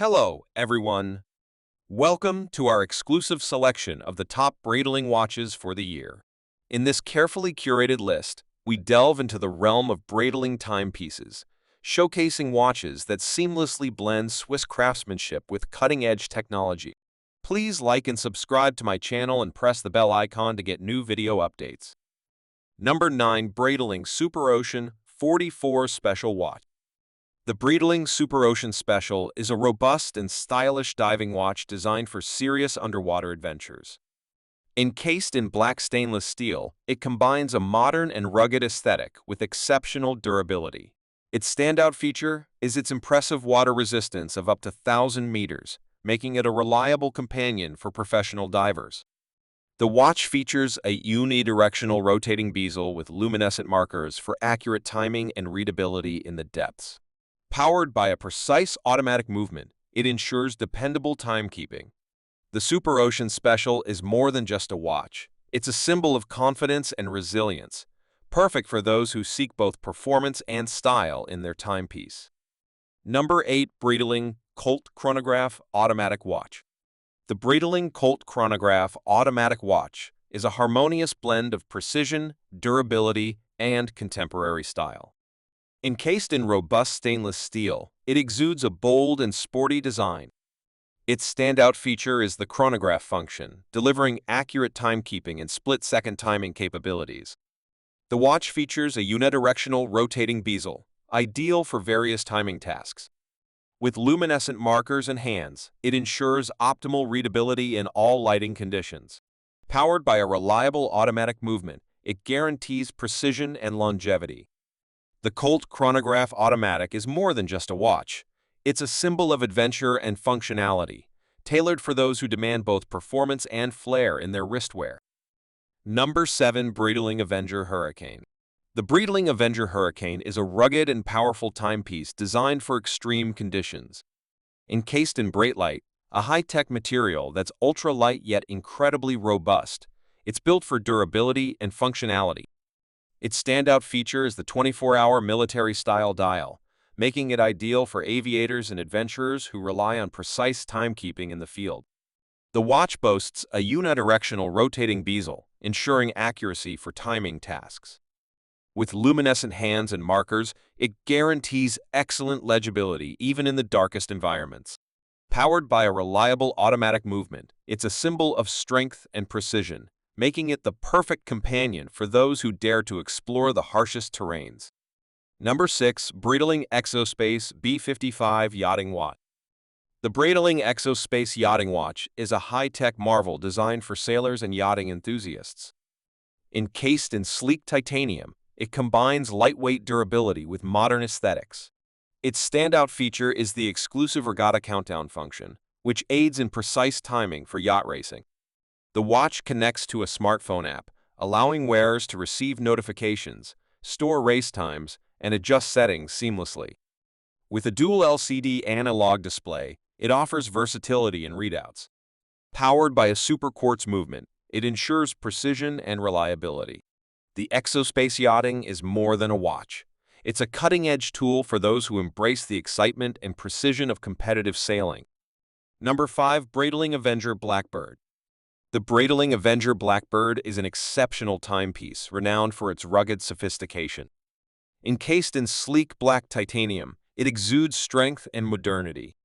Hello, everyone. Welcome to our exclusive selection of the top Breitling watches for the year. In this carefully curated list, we delve into the realm of Breitling timepieces, showcasing watches that seamlessly blend Swiss craftsmanship with cutting-edge technology. Please like and subscribe to my channel and press the bell icon to get new video updates. Number 9. Breitling Superocean 44 Special Watch. The Breitling Superocean Special is a robust and stylish diving watch designed for serious underwater adventures. Encased in black stainless steel, it combines a modern and rugged aesthetic with exceptional durability. Its standout feature is its impressive water resistance of up to 1,000 meters, making it a reliable companion for professional divers. The watch features a unidirectional rotating bezel with luminescent markers for accurate timing and readability in the depths. Powered by a precise automatic movement, it ensures dependable timekeeping. The Superocean Special is more than just a watch. It's a symbol of confidence and resilience, perfect for those who seek both performance and style in their timepiece. Number 8. Breitling Colt Chronograph Automatic Watch. The Breitling Colt Chronograph Automatic Watch is a harmonious blend of precision, durability, and contemporary style. Encased in robust stainless steel, it exudes a bold and sporty design. Its standout feature is the chronograph function, delivering accurate timekeeping and split-second timing capabilities. The watch features a unidirectional rotating bezel, ideal for various timing tasks. With luminescent markers and hands, it ensures optimal readability in all lighting conditions. Powered by a reliable automatic movement, it guarantees precision and longevity. The Colt Chronograph Automatic is more than just a watch. It's a symbol of adventure and functionality, tailored for those who demand both performance and flair in their wristwear. Number 7. Breitling Avenger Hurricane. The Breitling Avenger Hurricane is a rugged and powerful timepiece designed for extreme conditions. Encased in Breitling, a high-tech material that's ultra-light yet incredibly robust, it's built for durability and functionality. Its standout feature is the 24-hour military-style dial, making it ideal for aviators and adventurers who rely on precise timekeeping in the field. The watch boasts a unidirectional rotating bezel, ensuring accuracy for timing tasks. With luminescent hands and markers, it guarantees excellent legibility even in the darkest environments. Powered by a reliable automatic movement, it's a symbol of strength and precision, making it the perfect companion for those who dare to explore the harshest terrains. Number 6. Breitling Exospace B55 Yachting Watch. The Breitling Exospace Yachting Watch is a high-tech marvel designed for sailors and yachting enthusiasts. Encased in sleek titanium, it combines lightweight durability with modern aesthetics. Its standout feature is the exclusive regatta countdown function, which aids in precise timing for yacht racing. The watch connects to a smartphone app, allowing wearers to receive notifications, store race times, and adjust settings seamlessly. With a dual LCD analog display, it offers versatility in readouts. Powered by a super quartz movement, it ensures precision and reliability. The Exospace Yachting is more than a watch. It's a cutting-edge tool for those who embrace the excitement and precision of competitive sailing. Number 5. Breitling Avenger BlackBird. The Breitling Avenger BlackBird is an exceptional timepiece renowned for its rugged sophistication. Encased in sleek black titanium, it exudes strength and modernity.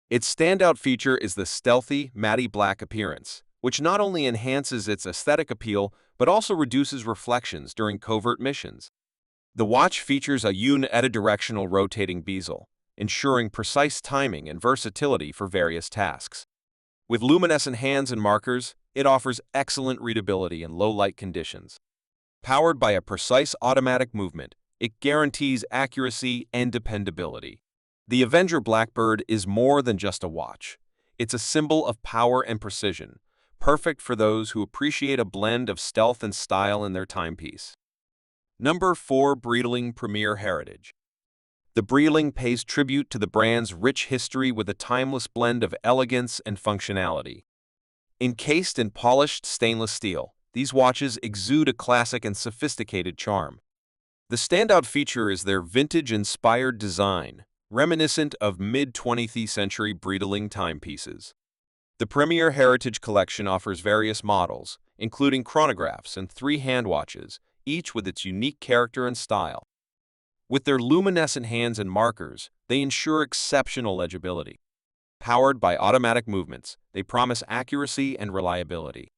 Its standout feature is the stealthy, matte black appearance, which not only enhances its aesthetic appeal but also reduces reflections during covert missions. The watch features a unidirectional rotating bezel, ensuring precise timing and versatility for various tasks. With luminescent hands and markers, it offers excellent readability in low-light conditions. Powered by a precise automatic movement, it guarantees accuracy and dependability. The Avenger BlackBird is more than just a watch. It's a symbol of power and precision, perfect for those who appreciate a blend of stealth and style in their timepiece. Number 4. Breitling Premier Heritage. The Breitling pays tribute to the brand's rich history with a timeless blend of elegance and functionality. Encased in polished stainless steel, these watches exude a classic and sophisticated charm. The standout feature is their vintage-inspired design, reminiscent of mid-20th century Breitling timepieces. The Premier Heritage Collection offers various models, including chronographs and 3 hand watches, each with its unique character and style. With their luminescent hands and markers, they ensure exceptional legibility. Powered by automatic movements, they promise accuracy and reliability.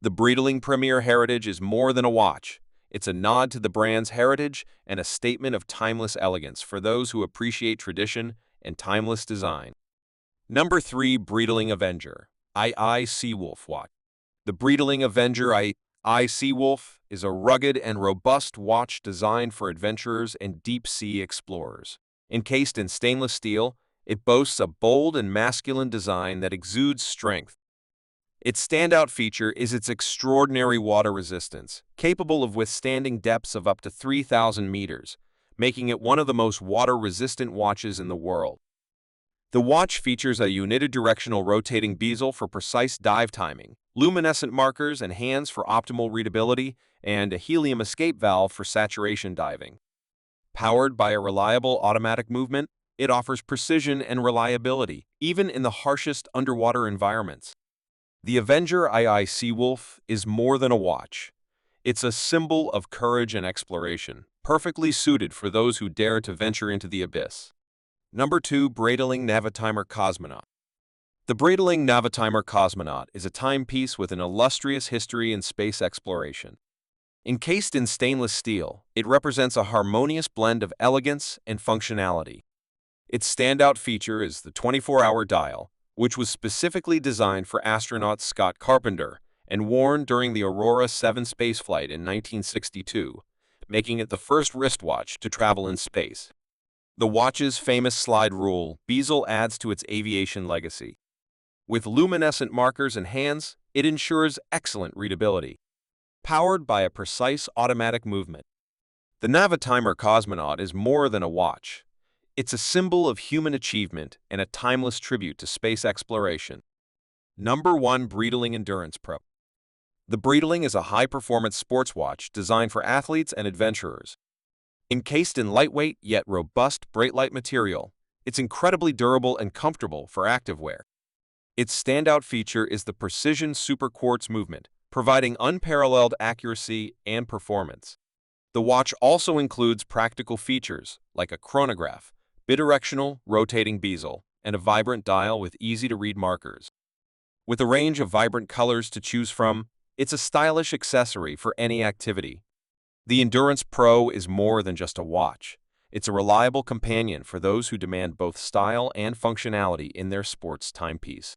The Breitling Premier Heritage is more than a watch. It's a nod to the brand's heritage and a statement of timeless elegance for those who appreciate tradition and timeless design. Number 3. Breitling Avenger II Seawolf Watch. The Breitling Avenger II Seawolf is a rugged and robust watch designed for adventurers and deep-sea explorers. Encased in stainless steel, it boasts a bold and masculine design that exudes strength. Its standout feature is its extraordinary water resistance, capable of withstanding depths of up to 3,000 meters, making it one of the most water-resistant watches in the world. The watch features a unidirectional rotating bezel for precise dive timing, luminescent markers and hands for optimal readability, and a helium escape valve for saturation diving. Powered by a reliable automatic movement, it offers precision and reliability, even in the harshest underwater environments. The Avenger II Seawolf is more than a watch. It's a symbol of courage and exploration, perfectly suited for those who dare to venture into the abyss. Number 2. Breitling Navitimer Cosmonaut. The Breitling Navitimer Cosmonaut is a timepiece with an illustrious history in space exploration. Encased in stainless steel, it represents a harmonious blend of elegance and functionality. Its standout feature is the 24-hour dial, which was specifically designed for astronaut Scott Carpenter and worn during the Aurora 7 spaceflight in 1962, making it the first wristwatch to travel in space. The watch's famous slide rule bezel adds to its aviation legacy. With luminescent markers and hands, it ensures excellent readability. Powered by a precise automatic movement, the Navitimer Cosmonaut is more than a watch. It's a symbol of human achievement and a timeless tribute to space exploration. Number 1. Breitling Endurance Pro. The Breitling is a high-performance sports watch designed for athletes and adventurers. Encased in lightweight yet robust Breitling material, it's incredibly durable and comfortable for activewear. Its standout feature is the precision super quartz movement, providing unparalleled accuracy and performance. The watch also includes practical features like a chronograph, bidirectional rotating bezel, and a vibrant dial with easy-to-read markers. With a range of vibrant colors to choose from, it's a stylish accessory for any activity. The Endurance Pro is more than just a watch. It's a reliable companion for those who demand both style and functionality in their sports timepiece.